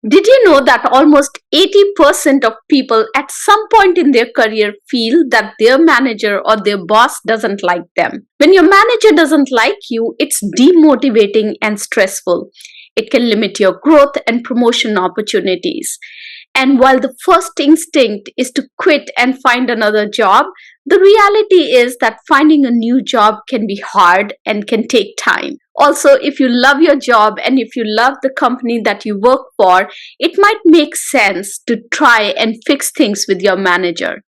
Did you know that almost 80% of people at some point in their career feel that their manager or their boss doesn't like them? When your manager doesn't like you, it's demotivating and stressful. It can limit your growth and promotion opportunities. And while the first instinct is to quit and find another job, the reality is that finding a new job can be hard and can take time. Also, if you love your job and if you love the company that you work for, it might make sense to try and fix things with your manager.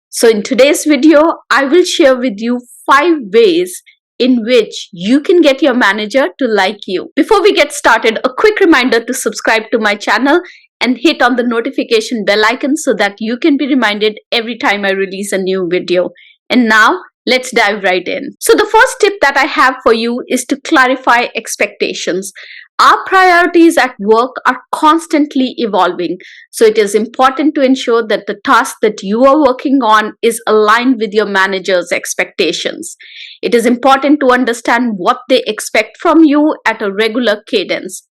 So, in today's video, I will share with you 5 ways in which you can get your manager to like you. Before we get started, a quick reminder to subscribe to my channel and hit on the notification bell icon so that you can be reminded every time I release a new video. And now, let's dive right in. So the first tip that I have for you is to clarify expectations. Our priorities at work are constantly evolving, so it is important to ensure that the task that you are working on is aligned with your manager's expectations. It is important to understand what they expect from you at a regular cadence.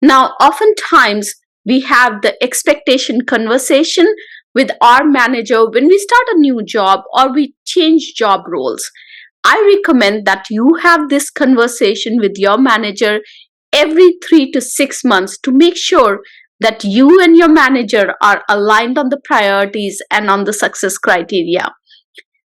Now, oftentimes, we have the expectation conversation with our manager when we start a new job or we change job roles. I recommend that you have this conversation with your manager every 3 to 6 months to make sure that you and your manager are aligned on the priorities and on the success criteria.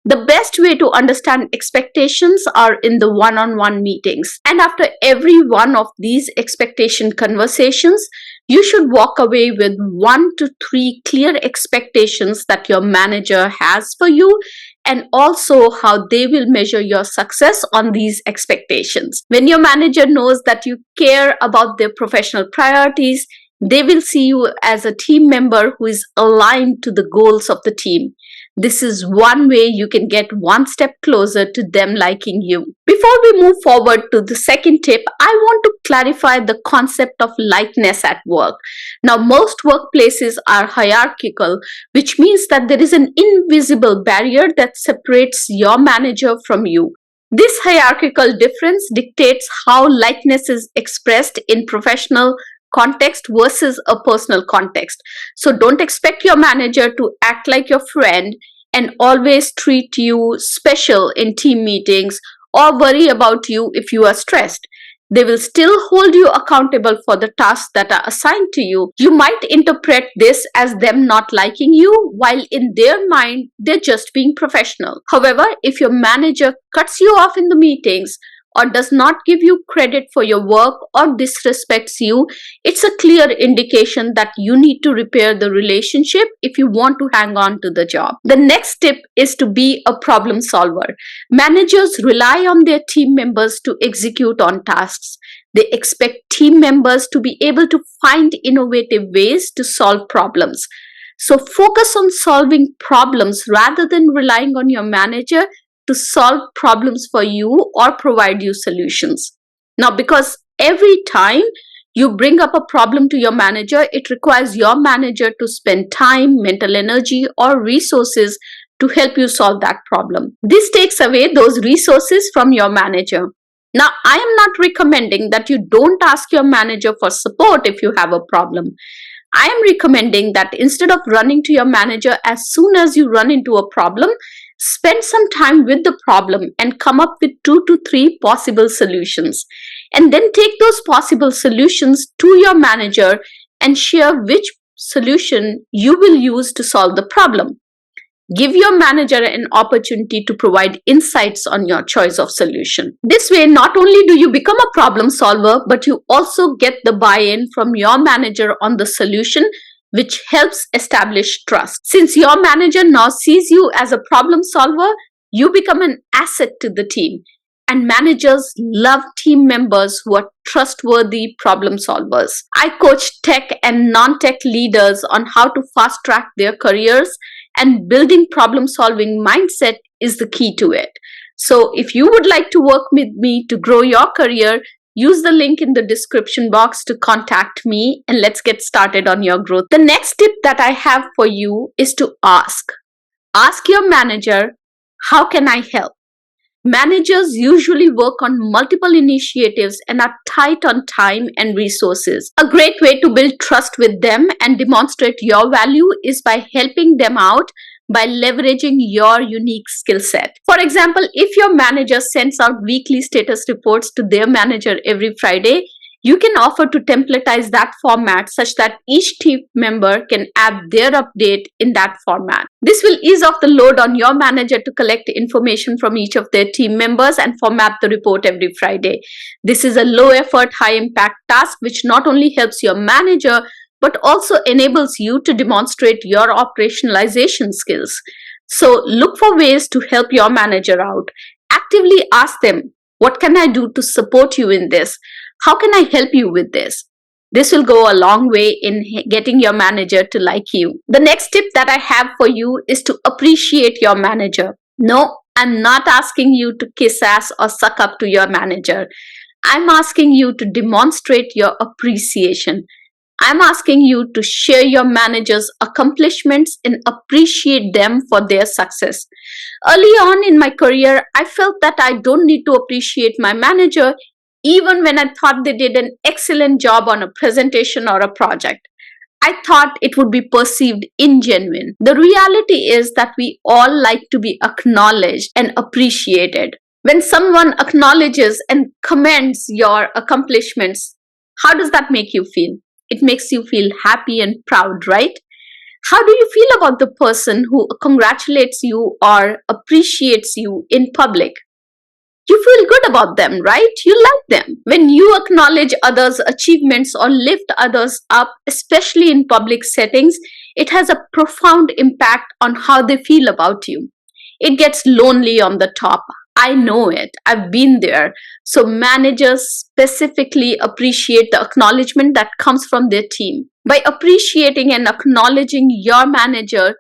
The best way to understand expectations are in the one-on-one meetings. And after every one of these expectation conversations, you should walk away with 1 to 3 clear expectations that your manager has for you and also how they will measure your success on these expectations. When your manager knows that you care about their professional priorities, they will see you as a team member who is aligned to the goals of the team. This is one way you can get one step closer to them liking you. Before we move forward to the second tip, I want to clarify the concept of likeness at work. Now, most workplaces are hierarchical, which means that there is an invisible barrier that separates your manager from you. This hierarchical difference dictates how likeness is expressed in professional context versus a personal context. So don't expect your manager to act like your friend and always treat you special in team meetings or worry about you if you are stressed. They will still hold you accountable for the tasks that are assigned to you. You might interpret this as them not liking you, while in their mind, they're just being professional. However, if your manager cuts you off in the meetings, or does not give you credit for your work or disrespects you, it's a clear indication that you need to repair the relationship if you want to hang on to the job. The next tip is to be a problem solver. Managers rely on their team members to execute on tasks. They expect team members to be able to find innovative ways to solve problems. So focus on solving problems rather than relying on your manager to solve problems for you or provide you solutions. Now, because every time you bring up a problem to your manager, it requires your manager to spend time, mental energy, or resources to help you solve that problem. This takes away those resources from your manager. Now, I am not recommending that you don't ask your manager for support if you have a problem. I am recommending that instead of running to your manager as soon as you run into a problem, spend some time with the problem and come up with 2 to 3 possible solutions. And then take those possible solutions to your manager and share which solution you will use to solve the problem. Give your manager an opportunity to provide insights on your choice of solution. This way, not only do you become a problem solver, but you also get the buy-in from your manager on the solution, which helps establish trust. Since your manager now sees you as a problem solver, you become an asset to the team. And managers love team members who are trustworthy problem solvers. I coach tech and non-tech leaders on how to fast track their careers, and building problem solving mindset is the key to it. So if you would like to work with me to grow your career, use the link in the description box to contact me and let's get started on your growth. The next tip that I have for you is to ask. Ask your manager, how can I help? Managers usually work on multiple initiatives and are tight on time and resources. A great way to build trust with them and demonstrate your value is by helping them out by leveraging your unique skill set. For example, if your manager sends out weekly status reports to their manager every Friday, you can offer to templatize that format such that each team member can add their update in that format. This will ease off the load on your manager to collect information from each of their team members and format the report every Friday. This is a low effort, high impact task which not only helps your manager but also enables you to demonstrate your operationalization skills. So look for ways to help your manager out. Actively ask them, what can I do to support you in this? How can I help you with this? This will go a long way in getting your manager to like you. The next tip that I have for you is to appreciate your manager. No, I'm not asking you to kiss ass or suck up to your manager. I'm asking you to demonstrate your appreciation. I'm asking you to share your manager's accomplishments and appreciate them for their success. Early on in my career, I felt that I don't need to appreciate my manager even when I thought they did an excellent job on a presentation or a project. I thought it would be perceived ingenuine. The reality is that we all like to be acknowledged and appreciated. When someone acknowledges and commends your accomplishments, how does that make you feel? It makes you feel happy and proud, right? How do you feel about the person who congratulates you or appreciates you in public? You feel good about them, right? You like them. When you acknowledge others' achievements or lift others up, especially in public settings, it has a profound impact on how they feel about you. It gets lonely on the top. I know it. I've been there. So managers specifically appreciate the acknowledgement that comes from their team. By appreciating and acknowledging your manager,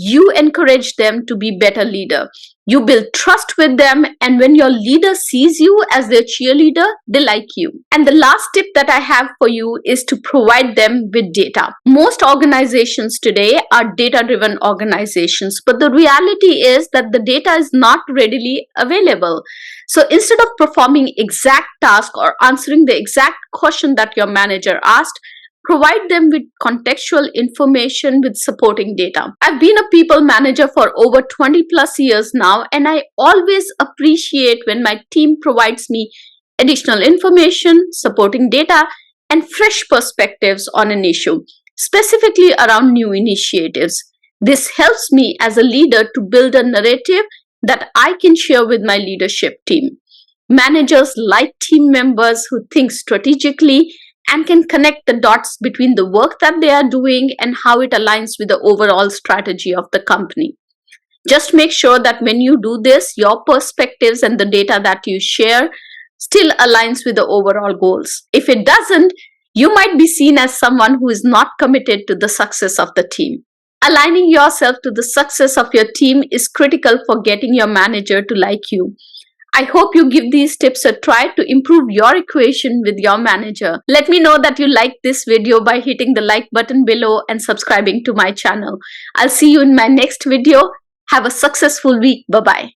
you encourage them to be better leader. You build trust with them, and when your leader sees you as their cheerleader, they like you. And the last tip that I have for you is to provide them with data. Most organizations today are data-driven organizations, but the reality is that the data is not readily available. So instead of performing exact task or answering the exact question that your manager asked, provide them with contextual information with supporting data. I've been a people manager for over 20 plus years now, and I always appreciate when my team provides me additional information, supporting data, and fresh perspectives on an issue, specifically around new initiatives. This helps me as a leader to build a narrative that I can share with my leadership team. Managers like team members who think strategically and can connect the dots between the work that they are doing and how it aligns with the overall strategy of the company. Just make sure that when you do this, your perspectives and the data that you share still aligns with the overall goals. If it doesn't, you might be seen as someone who is not committed to the success of the team. Aligning yourself to the success of your team is critical for getting your manager to like you. I hope you give these tips a try to improve your equation with your manager. Let me know that you liked this video by hitting the like button below and subscribing to my channel. I'll see you in my next video. Have a successful week. Bye-bye.